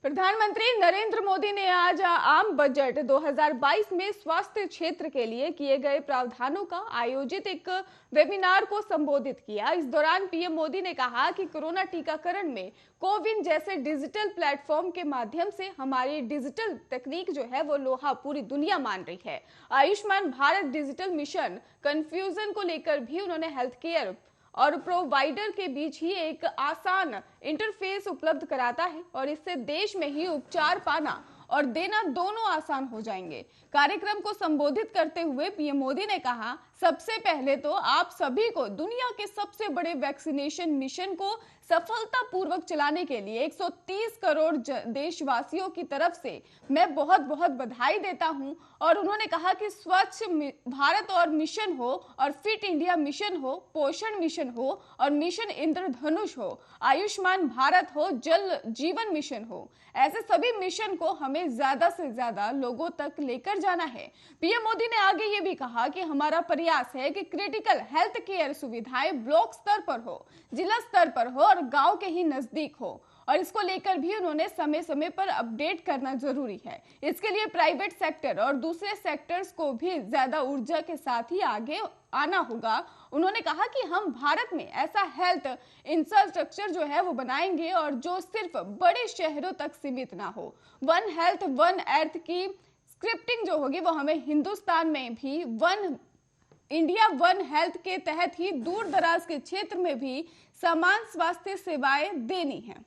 प्रधानमंत्री नरेंद्र मोदी ने आज आम बजट 2022 में स्वास्थ्य क्षेत्र के लिए किए गए प्रावधानों का आयोजित एक वेबिनार को संबोधित किया। इस दौरान पीएम मोदी ने कहा कि कोरोना टीकाकरण में कोविन जैसे डिजिटल प्लेटफॉर्म के माध्यम से हमारी डिजिटल तकनीक जो है वो लोहा पूरी दुनिया मान रही है। Ayushman Bharat digital mission confusion को लेकर भी उन्होंने हेल्थ केयर और प्रोवाइडर के बीच ही एक आसान इंटरफेस उपलब्ध कराता है और इससे देश में ही उपचार पाना और देना दोनों आसान हो जाएंगे। कार्यक्रम को संबोधित करते हुए पीएम मोदी ने कहा, सबसे पहले तो आप सभी को दुनिया के सबसे बड़े वैक्सीनेशन मिशन को सफलतापूर्वक चलाने के लिए 130 करोड़ देशवासियों की तरफ से मैं बहुत बहुत बधाई देता हूं। और उन्होंने कहा कि स्वच्छ भारत और मिशन हो और फिट इंडिया मिशन हो, पोषण मिशन हो और मिशन इंद्रधनुष हो, आयुष्मान भारत हो, जल जीवन मिशन हो, ऐसे सभी मिशन को हमें ज्यादा से ज्यादा लोगों तक लेकर जाना है। पीएम मोदी ने आगे ये भी कहा कि हमारा प्रयास है कि क्रिटिकल हेल्थ केयर सुविधाएं ब्लॉक स्तर पर हो, जिला स्तर पर हो और गांव के ही नजदीक हो और इसको लेकर भी उन्होंने समय समय पर अपडेट करना जरूरी है। इसके लिए प्राइवेट सेक्टर और दूसरे सेक्टर्स को भी ज्यादा ऊर्जा के साथ ही आगे आना होगा। उन्होंने कहा कि हम भारत में ऐसा हेल्थ इंफ्रास्ट्रक्चर जो है वो बनाएंगे और जो सिर्फ बड़े शहरों तक सीमित ना हो। वन हेल्थ वन अर्थ की स्क्रिप्टिंग जो होगी वो हमें हिंदुस्तान में भी वन इंडिया वन हेल्थ के तहत ही दूर दराज के क्षेत्र में भी समान स्वास्थ्य सेवाएं देनी है।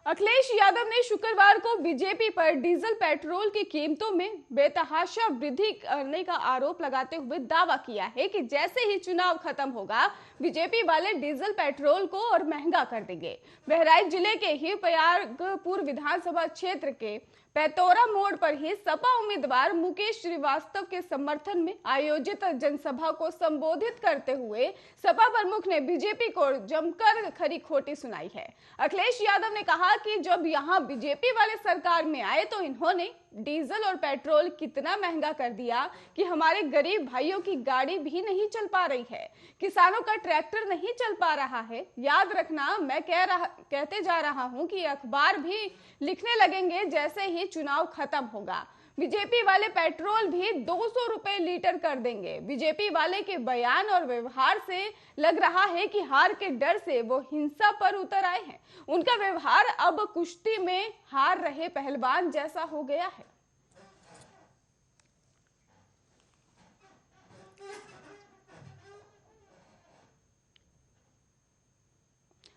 अखिलेश यादव ने शुक्रवार को बीजेपी पर डीजल पेट्रोल की कीमतों में बेतहाशा वृद्धि करने का आरोप लगाते हुए दावा किया है कि जैसे ही चुनाव खत्म होगा बीजेपी वाले डीजल पेट्रोल को और महंगा कर देंगे। बहराइच जिले के ही प्रयागपुर विधानसभा क्षेत्र के पैतौरा मोड़ पर ही सपा उम्मीदवार मुकेश श्रीवास्तव के समर्थन में आयोजित जनसभा को संबोधित करते हुए सपा प्रमुख ने बीजेपी को जमकर खरी खोटी सुनाई है। अखिलेश यादव ने कहा कि जब यहां बीजेपी वाले सरकार में आए तो इन्होंने डीजल और पेट्रोल कितना महंगा कर दिया कि हमारे गरीब भाइयों की गाड़ी भी नहीं चल पा रही है, किसानों का ट्रैक्टर नहीं चल पा रहा है। याद रखना, मैं कहते जा रहा हूं कि अखबार भी लिखने लगेंगे जैसे ही चुनाव खत्म होगा। बीजेपी वाले पेट्रोल भी 200 रुपए लीटर कर देंगे। बीजेपी वाले के बयान और व्यवहार से लग रहा है कि हार के डर से वो हिंसा पर उतर आए हैं। उनका व्यवहार अब कुश्ती में हार रहे पहलवान जैसा हो गया है।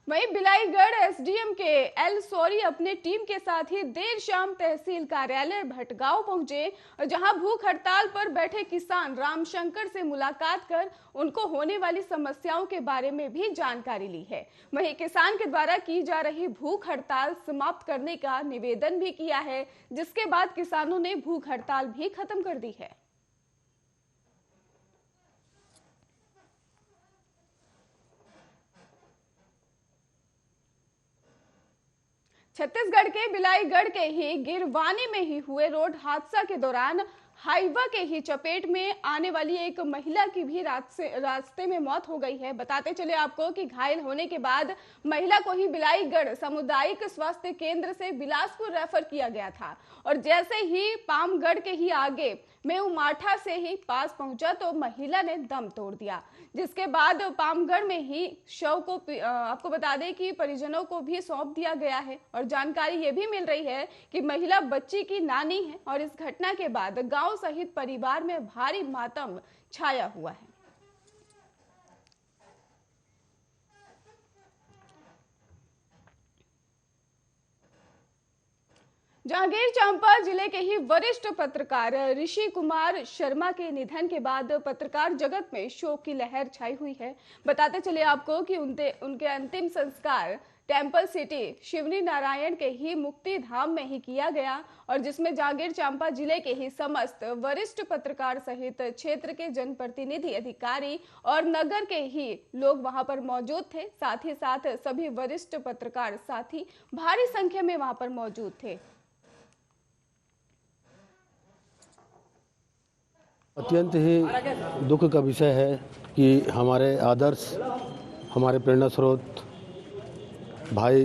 वहीं बिलाईगढ़ एसडीएम के एल सौरी अपने टीम के साथ ही देर शाम तहसील कार्यालय भटगांव पहुंचे और जहां भूख हड़ताल पर बैठे किसान रामशंकर से मुलाकात कर उनको होने वाली समस्याओं के बारे में भी जानकारी ली है। वहीं किसान के द्वारा की जा रही भूख हड़ताल समाप्त करने का निवेदन भी किया है, जिसके बाद किसानों ने भूख हड़ताल भी खत्म कर दी है। छत्तीसगढ़ के बिलाईगढ़ के ही गिरवानी में ही हुए रोड हादसा के दौरान हाईवा के ही चपेट में आने वाली एक महिला की भी रास्ते में मौत हो गई है। बताते चले आपको कि घायल होने के बाद महिला को ही बिलाईगढ़ सामुदायिक स्वास्थ्य केंद्र से बिलासपुर रेफर किया गया था और जैसे ही पामगढ़ के ही आगे मेउमाठा से ही पास पहुंचा तो महिला ने दम तोड़ दिया, जिसके बाद पामगढ़ में ही शव को आपको बता दें कि परिजनों को भी सौंप दिया गया है। और जानकारी ये भी मिल रही है कि महिला बच्ची की नानी है और इस घटना के बाद गांव सहित परिवार में भारी मातम छाया हुआ है। जांजगीर चांपा जिले के ही वरिष्ठ पत्रकार ऋषि कुमार शर्मा के निधन के बाद पत्रकार जगत में शोक की लहर छाई हुई है। बताते चले आपको कि उनके अंतिम संस्कार टेम्पल सिटी शिवनी नारायण के ही मुक्ति धाम में ही किया गया और जिसमें जांजगीर चांपा जिले के ही समस्त वरिष्ठ पत्रकार सहित क्षेत्र के जनप्रतिनिधि, अधिकारी और नगर के ही लोग वहां पर मौजूद थे। साथ ही साथ सभी वरिष्ठ पत्रकार साथी भारी संख्या में वहां पर मौजूद थे। अत्यंत ही दुख का विषय है कि हमारे आदर्श, हमारे प्रेरणा स्रोत भाई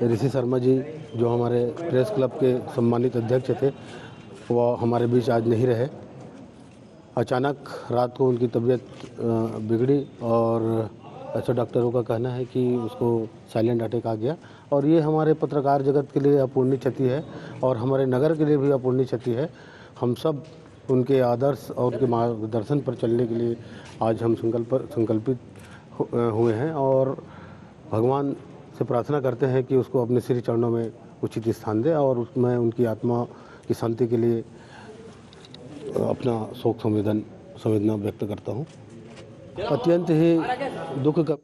ऋषि शर्मा जी, जो हमारे प्रेस क्लब के सम्मानित अध्यक्ष थे, वह हमारे बीच आज नहीं रहे। अचानक रात को उनकी तबीयत बिगड़ी और ऐसा डॉक्टरों का कहना है कि उसको साइलेंट अटैक आ गया और ये हमारे पत्रकार जगत के लिए अपूर्णीय क्षति है और हमारे नगर के लिए भी अपूर्णीय क्षति है। हम सब उनके आदर्श और उनके मार्गदर्शन पर चलने के लिए आज हम संकल्पित हुए हैं और भगवान से प्रार्थना करते हैं कि उसको अपने श्री चरणों में उचित स्थान दे और उसमें उनकी आत्मा की शांति के लिए अपना शोक संवेदना व्यक्त करता हूँ। अत्यंत ही दुख का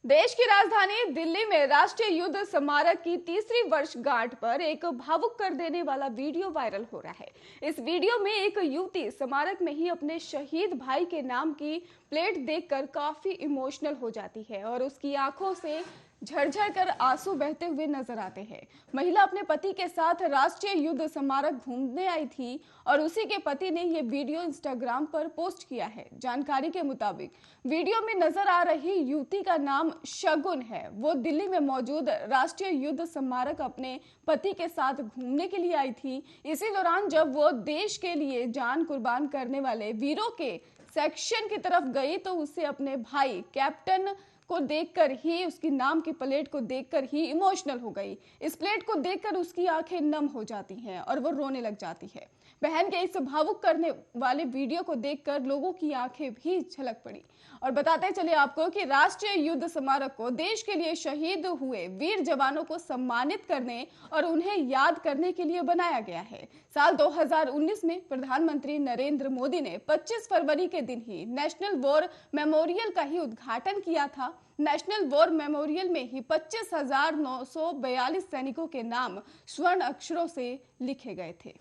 देश की राजधानी दिल्ली में राष्ट्रीय युद्ध स्मारक की तीसरी वर्षगांठ पर एक भावुक कर देने वाला वीडियो वायरल हो रहा है। इस वीडियो में एक युवती स्मारक में ही अपने शहीद भाई के नाम की प्लेट देखकर काफी इमोशनल हो जाती है और उसकी आंखों से झरझर कर आंसू बहते हुए नजर आते हैं। महिला अपने पति के साथ राष्ट्रीय युद्ध स्मारक घूमने आई थी और उसी के पति ने ये वीडियो इंस्टाग्राम पर पोस्ट किया है। जानकारी के मुताबिक वीडियो में नजर आ रही युवती का नाम शगुन है। वो दिल्ली में मौजूद राष्ट्रीय युद्ध स्मारक अपने पति के साथ घूमने के लिए आई थी। इसी दौरान जब वो देश के लिए जान कुर्बान करने वाले वीरों के सेक्शन की तरफ गई तो उसे अपने भाई कैप्टन को देखकर ही, उसकी नाम की प्लेट को देखकर ही इमोशनल हो गई। इस प्लेट को देखकर उसकी आंखें नम हो जाती हैं और वो रोने लग जाती है। बहन के इस भावुक करने वाले वीडियो को देखकर लोगों की आंखें भी झलक पड़ी। और बताते चले आपको कि राष्ट्रीय युद्ध स्मारक को देश के लिए शहीद हुए वीर जवानों को सम्मानित करने और उन्हें याद करने के लिए बनाया गया है। साल 2019 में प्रधानमंत्री नरेंद्र मोदी ने 25 फरवरी के दिन ही नेशनल वॉर मेमोरियल का ही उद्घाटन किया था। नेशनल वॉर मेमोरियल में ही 25,942 सैनिकों के नाम स्वर्ण अक्षरों से लिखे गए थे।